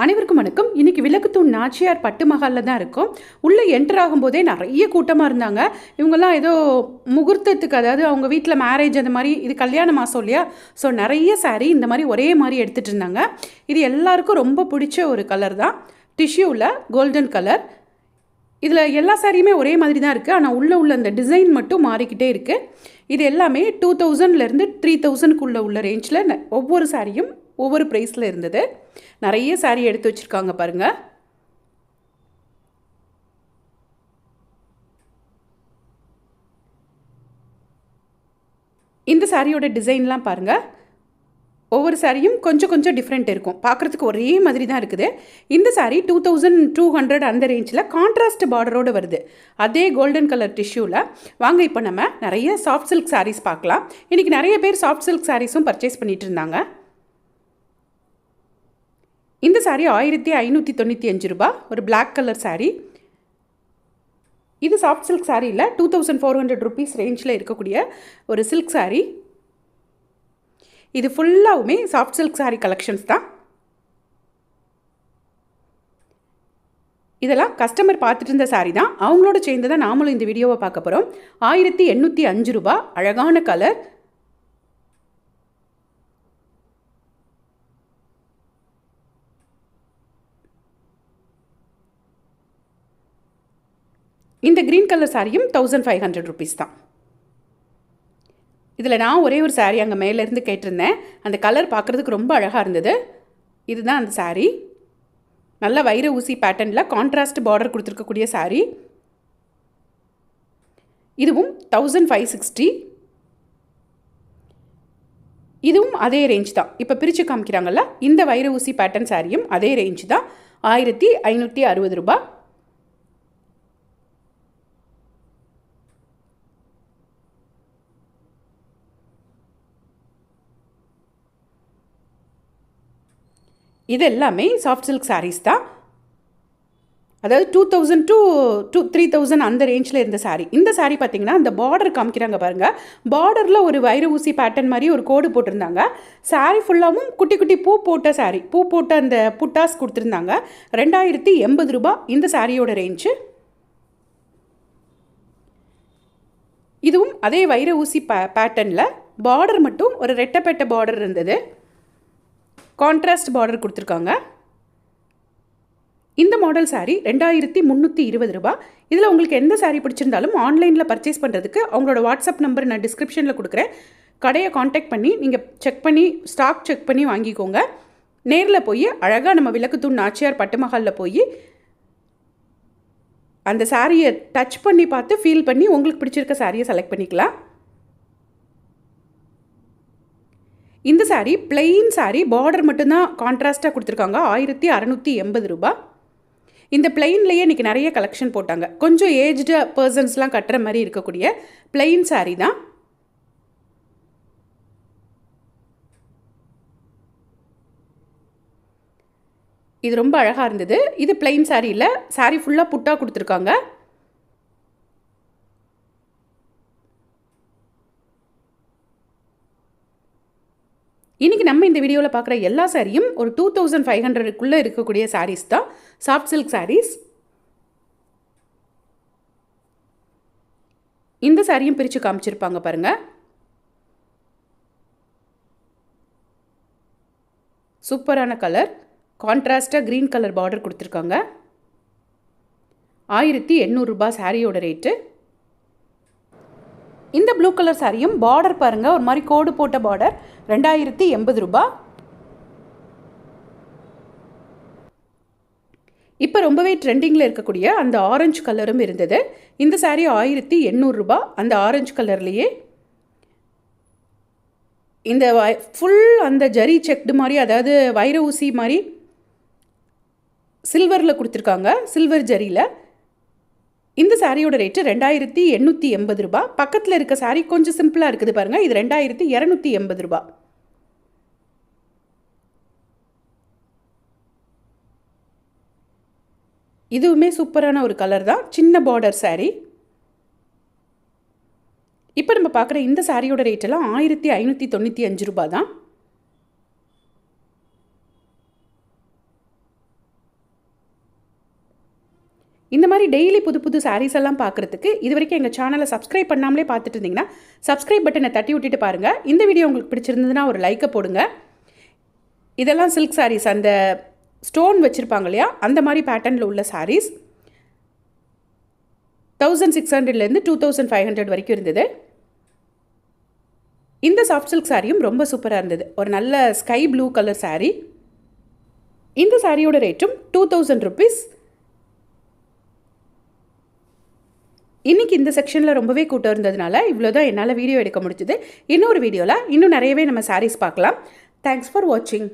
அனைவருக்கும் வணக்கம். இன்னைக்கு விளக்குத்தூண் நாச்சியார் பட்டு மஹாலில் தான் இருக்கும். உள்ளே என்டர் ஆகும்போதே நிறைய கூட்டமாக இருந்தாங்க. இவங்கெல்லாம் ஏதோ முகூர்த்தத்துக்கு, அதாவது அவங்க வீட்டில் மேரேஜ் அந்த மாதிரி, இது கல்யாண மாதம் இல்லையா, ஸோ நிறைய சாரீ இந்த மாதிரி ஒரே மாதிரி எடுத்துகிட்டு இருந்தாங்க. இது எல்லாருக்கும் ரொம்ப பிடிச்ச ஒரு கலர் தான், டிஷ்யூவில் கோல்டன் கலர். இதில் எல்லா சாரியுமே ஒரே மாதிரி தான் இருக்குது, ஆனால் உள்ள அந்த டிசைன் மட்டும் மாறிக்கிட்டே இருக்குது. இது எல்லாமே 2000லேருந்து 3000க்குள்ளே உள்ள ரேஞ்சில் ஒவ்வொரு சாரியும் ஒவ்வொரு ப்ரைஸில் இருந்தது. நிறைய சாரி எடுத்து வச்சுருக்காங்க பாருங்கள். இந்த சாரியோட டிசைன்லாம் பாருங்கள். ஒவ்வொரு சாரியும் கொஞ்சம் கொஞ்சம் டிஃப்ரெண்ட் இருக்கும், பார்க்குறதுக்கு ஒரே மாதிரி தான் இருக்குது. இந்த சாரி 2200 அந்த ரேஞ்சில் கான்ட்ராஸ்ட் பார்டரோடு வருது, அதே கோல்டன் கலர் டிஷ்யூவில். வாங்க இப்போ நம்ம நிறைய சாஃப்ட் சில்க் சாரீஸ் பார்க்கலாம். இன்றைக்கி நிறைய பேர் சாஃப்ட் சில்க் சாரீஸும் பர்ச்சேஸ் பண்ணிகிட்டு இருந்தாங்க. இந்த சாரீ 1595 ரூபா, ஒரு பிளாக் கலர் சாரீ. இது சாஃப்ட் சில்க் சாரியில் 2400 ருபீஸ் ரேஞ்சில் இருக்கக்கூடிய ஒரு சில்க் சாரீ. இது ஃபுல்லாகவுமே சாஃப்ட் சில்க் சாரீ கலெக்ஷன்ஸ் தான். இதெல்லாம் கஸ்டமர் பார்த்துட்டு இருந்த சாரீ தான், அவங்களோட சேர்ந்து தான் நாமளும் இந்த வீடியோவை பார்க்க போகிறோம். 1805 ரூபா, அழகான கலர். இந்த க்ரீன் கலர் சாரியும் 1500 ருபீஸ் தான். இதில் நான் ஒரே ஒரு சாரீ அங்கே மேலேருந்து கேட்டிருந்தேன். அந்த கலர் பார்க்குறதுக்கு ரொம்ப அழகாக இருந்தது. இதுதான் அந்த சாரீ. நல்ல வைர ஊசி பேட்டர்னில் கான்ட்ராஸ்ட் பார்டர் கொடுத்துருக்கக்கூடிய சாரீ. இதுவும் 1560. இதுவும் அதே ரேஞ்ச் தான். இப்போ பிரித்து காமிக்கிறாங்கல்ல, இந்த வைர ஊசி பேட்டர்ன் சாரியும் அதே ரேஞ்ச் தான், 1560 ரூபா. இது எல்லாமே சாஃப்ட் சில்க் சாரீஸ் தான், அதாவது 2000 to 3000 அந்த ரேஞ்சில் இருந்த சாரீ. இந்த சாரீ பார்த்திங்கன்னா அந்த பார்டர் காமிக்கிறாங்க பாருங்கள். பார்டரில் ஒரு வைர ஊசி பேட்டர்ன் மாதிரி ஒரு கோடு போட்டிருந்தாங்க. சாரீ ஃபுல்லாகவும் குட்டி குட்டி பூ போட்ட சாரீ, பூ போட்ட அந்த புட்டாஸ் கொடுத்துருந்தாங்க. 2080 ரூபா இந்த சாரியோட ரேஞ்சு. இதுவும் அதே வைர ஊசி பேட்டர்னில் பார்டர் மட்டும் ஒரு ரெட்டப்பட்ட பார்டர் இருந்தது, கான்ட்ராஸ்ட் பார்டர் கொடுத்துருக்காங்க. இந்த மாடல் சாரீ 2320 ரூபா. இதில் உங்களுக்கு எந்த சாரீ பிடிச்சிருந்தாலும் ஆன்லைனில் பர்ச்சேஸ் பண்ணுறதுக்கு அவங்களோட வாட்ஸ்அப் நம்பர் நான் டிஸ்கிரிப்ஷனில் கொடுக்குறேன். கடையை காண்டாக்ட் பண்ணி நீங்கள் செக் பண்ணி, ஸ்டாக் செக் பண்ணி வாங்கிக்கோங்க. நேரில் போய் அழகாக நம்ம விளக்குத்தூண் நாச்சியார் பட்டு மஹாலில் போய் அந்த சாரியை டச் பண்ணி பார்த்து ஃபீல் பண்ணி உங்களுக்கு பிடிச்சிருக்க சாரியை செலக்ட் பண்ணிக்கலாம். இந்த சாரீ பிளெயின் சாரீ, பார்டர் மட்டும்தான் கான்ட்ராஸ்ட்டாக கொடுத்துருக்காங்க, 1680 ரூபா. இந்த பிளெயின்லேயே இன்றைக்கி நிறைய கலெக்ஷன் போட்டாங்க. கொஞ்சம் ஏஜ்டு பர்சன்ஸ்லாம் கட்டுற மாதிரி இருக்கக்கூடிய பிளெயின் சாரீ தான். இது ரொம்ப அழகாக இருந்தது. இது பிளெயின் சாரியில் சாரீ ஃபுல்லாக புட்டா கொடுத்துருக்காங்க. இன்றைக்கி நம்ம இந்த வீடியோவில் பார்க்குற எல்லா சாரியும் ஒரு 2500க்குள்ளே இருக்கக்கூடிய சாரீஸ் தான், சாஃப்ட் சில்க் சாரீஸ். இந்த சாரியும் பிரித்து காமிச்சிருப்பாங்க பாருங்கள். சூப்பரான கலர், கான்ட்ராஸ்டாக க்ரீன் கலர் பார்டர் கொடுத்துருக்காங்க. 1800 ரூபா சாரியோட ரேட்டு. இந்த ப்ளூ கலர் சாரியும் பார்டர் பாருங்கள், ஒரு மாதிரி கோடு போட்ட பார்டர், 2080 ரூபா. இப்போ ரொம்பவே ட்ரெண்டிங்கில் இருக்கக்கூடிய அந்த ஆரஞ்சு கலரும் இருந்தது. இந்த சாரீ 1800 ரூபா, அந்த ஆரஞ்சு கலர்லேயே. இந்த ஃபுல் அந்த ஜரி செக்டு மாதிரி, அதாவது வைர ஊசி மாதிரி சில்வரில் கொடுத்துருக்காங்க, சில்வர் ஜரியில். இந்த சாரியோட ரேட்டு 2880 ரூபா. பக்கத்தில் இருக்க சாரீ கொஞ்சம் சிம்பிளாக இருக்குது பாருங்கள், இது 2280 ரூபா. இதுவுமே சூப்பரான ஒரு கலர் தான், சின்ன பார்டர் சாரீ. இப்போ நம்ம பார்க்குற இந்த சாரியோட ரேட்டெல்லாம் 1595 ரூபா தான். இந்த மாதிரி டெய்லி புது புது சாரீஸ் எல்லாம் பார்க்குறதுக்கு இது வரைக்கும் எங்கள் சேனலை சப்ஸ்கிரைப் பண்ணாமலே பார்த்துட்டு இருந்தீங்கன்னா சப்ஸ்கிரைப் பட்டனை தட்டி விட்டுட்டு பாருங்கள். இந்த வீடியோ உங்களுக்கு பிடிச்சிருந்ததுன்னா ஒரு லைக்கை போடுங்க. இதெல்லாம் சில்க் சாரீஸ், அந்த ஸ்டோன் வச்சுருப்பாங்க இல்லையா, அந்த மாதிரி பேட்டர்னில் உள்ள சாரீஸ் 1600லேருந்து 2500 வரைக்கும் இருந்தது. இந்த சாஃப்ட் சில்க் சாரியும் ரொம்ப சூப்பராக இருந்தது. ஒரு நல்ல ஸ்கை ப்ளூ கலர் சாரீ. இந்த சாரியோட ரேட்டும் 2000 ருபீஸ். இன்றைக்கி இந்த செக்ஷனில் ரொம்பவே கூட்டம் இருந்ததுனால இவ்வளோ தான் என்னால் வீடியோ எடுக்க முடிஞ்சுது. இன்னொரு வீடியோவில் இன்னும் நிறையவே நம்ம சாரீஸ் பார்க்கலாம். தேங்க்ஸ் ஃபார் வாட்சிங்.